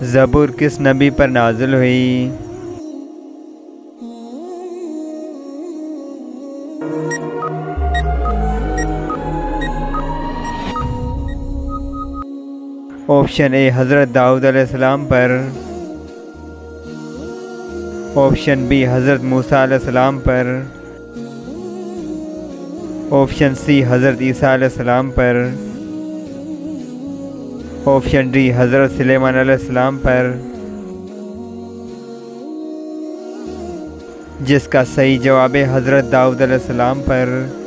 ज़बूर किस नबी पर नाज़िल हुई? ऑप्शन ए हज़रत दाऊद अलैहिस्सलाम पर, ऑप्शन बी हज़रत मूसा अलैहिस्सलाम पर, ऑप्शन सी हज़रत ईसा अलैहिस्सलाम पर, ऑप्शन डी हज़रत सुलेमान अलैहिस्सलाम पर। जिसका सही जवाब है हज़रत दाऊद अलैहिस्सलाम पर।